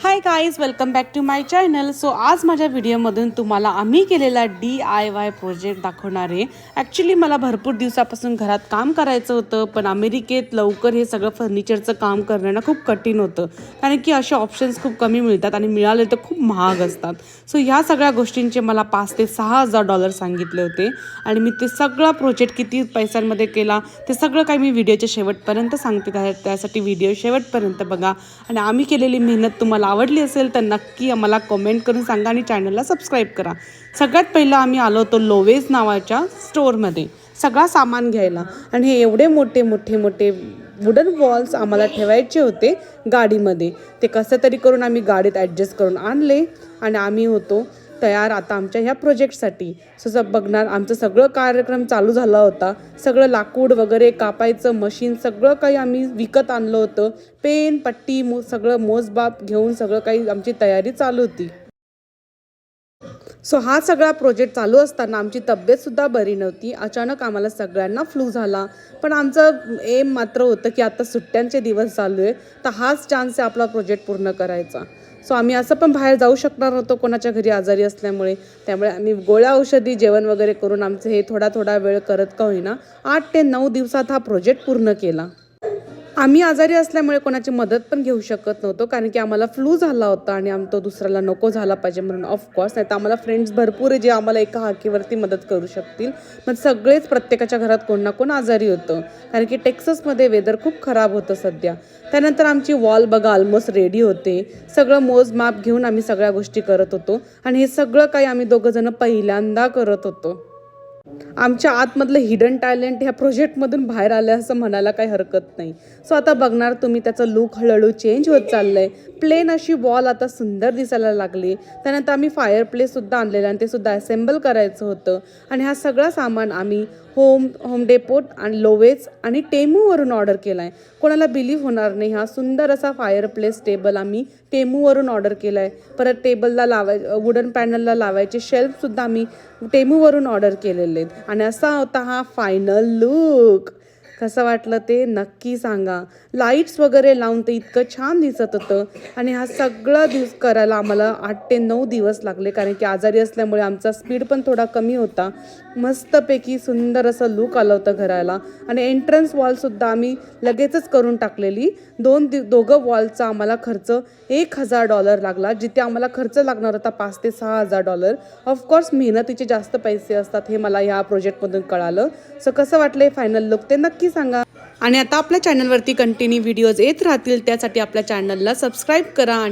High guys, welcome back to my channel. So आज माझ्या व्हिडिओमधून तुम्हाला आम्ही केलेला DIY प्रोजेक्ट दाखवणार आहे. ॲक्च्युली मला भरपूर दिवसापासून घरात काम करायचं होतं, पण अमेरिकेत लवकर हे सगळं फर्निचरचं काम करणं खूप कठीण होतं, कारण की असे ऑप्शन्स खूप कमी मिळतात आणि मिळाले तर खूप महाग असतात. सो ह्या सगळ्या गोष्टींचे मला $5,000 ते $6,000 सांगितले होते आणि मी ते सगळा प्रोजेक्ट किती पैशांमध्ये केला ते सगळं काही मी व्हिडिओच्या शेवटपर्यंत सांगते. त्यासाठी व्हिडिओ शेवटपर्यंत बघा आणि आम्ही केलेली मेहनत तुम्हाला आवडली असेल तर नक्की आम्हाला कमेंट करून सांगा आणि चॅनलला सबस्क्राईब करा. सगळ्यात पहिलं आम्ही आलो होतो लोवेज नावाच्या स्टोअरमध्ये सगळा सामान घ्यायला आणि हे एवढे मोठे मोठे मोठे वुडन वॉल्स आम्हाला ठेवायचे होते गाडीमध्ये. ते कसं तरी करून आम्ही गाडीत ॲडजस्ट करून आणले आणि आम्ही होतो तयार आता आमच्या ह्या प्रोजेक्टसाठी. सो बघणार आमचं सगळं कार्यक्रम चालू झाला होता. सगळं लाकूड वगैरे कापायचं मशीन सगळं काही आम्ही विकत आणलं होतं. पेन पट्टी सगळं मोजबाप घेऊन सगळं काही आमची तयारी चालू होती. सो हा सगळा प्रोजेक्ट चालू असताना आमची तब्येतसुद्धा बरी नव्हती. अचानक आम्हाला सगळ्यांना फ्लू झाला. पण आमचं एम मात्र होतं की आता सुट्ट्यांचे दिवस चालू आहे तर हाच चान्स आहे आपला प्रोजेक्ट पूर्ण करायचा. सो आम्ही असं पण बाहेर जाऊ शकणार नव्हतो कोणाच्या घरी आजारी असल्यामुळे. त्यामुळे आम्ही गोळ्या औषधी जेवण वगैरे करून आमचं हे थोडा वेळ करत का होईना 8 ते 9 दिवसात हा प्रोजेक्ट पूर्ण केला. आम्ही आजारी असल्यामुळे कोणाची मदत पण घेऊ शकत नव्हतो, कारण की आम्हाला फ्लू झाला होता आणि तो दुसऱ्याला नको झाला पाहिजे म्हणून. ऑफकोर्स नाही तर आम्हाला फ्रेंड्स भरपूर आहे जे आम्हाला एका हाकेवरती मदत करू शकतील. मग सगळेच प्रत्येकाच्या घरात कोण ना कोण आजारी होतं, कारण की टेक्सासमध्ये वेदर खूप खराब होतं सध्या. त्यानंतर आमची वॉल बघा ऑलमोस्ट रेडी होते. सगळं मोजमाप घेऊन आम्ही सगळ्या गोष्टी करत होतो आणि हे सगळं काही आम्ही दोघंजणं पहिल्यांदा करत होतो. आमच्या आतमधलं हिडन टॅलेंट ह्या प्रोजेक्टमधून बाहेर आलं असं म्हणायला काही हरकत नाही. सो आता बघणार तुम्ही त्याचं लुक हळूहळू चेंज होत चाललं आहे. प्लेन अशी वॉल आता सुंदर दिसायला लागली. त्यानंतर आम्ही फायर प्लेससुद्धा आणलेलं आणि ते सुद्धा असेंबल करायचं होतं आणि हा सगळा सामान आम्ही होम डेपोट आणि लोवेज आणि टेमूवरून ऑर्डर केला आहे. कोणाला बिलीव्ह होणार नाही, हा सुंदर असा फायर प्लेस टेबल आम्ही टेमूवरून ऑर्डर केला आहे. परत टेबलला वुडन पॅनलला लावायचे शेल्फसुद्धा आम्ही टेमूवरून ऑर्डर केलेले आहेत. आणि असा होता हा फायनल लुक. कसं वाटलं ते नक्की सांगा. लाईट्स वगैरे लावून ते इतकं छान दिसत होतं आणि हा सगळं करायला आम्हाला 8 ते 9 दिवस लागले, कारण की आजारी असल्यामुळे आमचा स्पीड पण थोडा कमी होता. मस्तपैकी सुंदर असं लुक आलं होतं घराला. आणि एंट्रन्स वॉलसुद्धा आम्ही लगेचच करून टाकलेली. दोघं वॉलचा आम्हाला खर्च $1,000 लागला, जिथे आम्हाला खर्च लागणार होता $5,000 ते $6,000. ऑफकोर्स मेहनतीचे जास्त पैसे असतात हे मला ह्या प्रोजेक्टमधून कळालं. सो कसं वाटलं फायनल लुक ते नक्की सांगा. आणि आता आपल्या चॅनलवरती कंटिन्यू व्हिडिओज येत राहतील, त्यासाठी आपल्या चॅनलला सबस्क्राईब करा.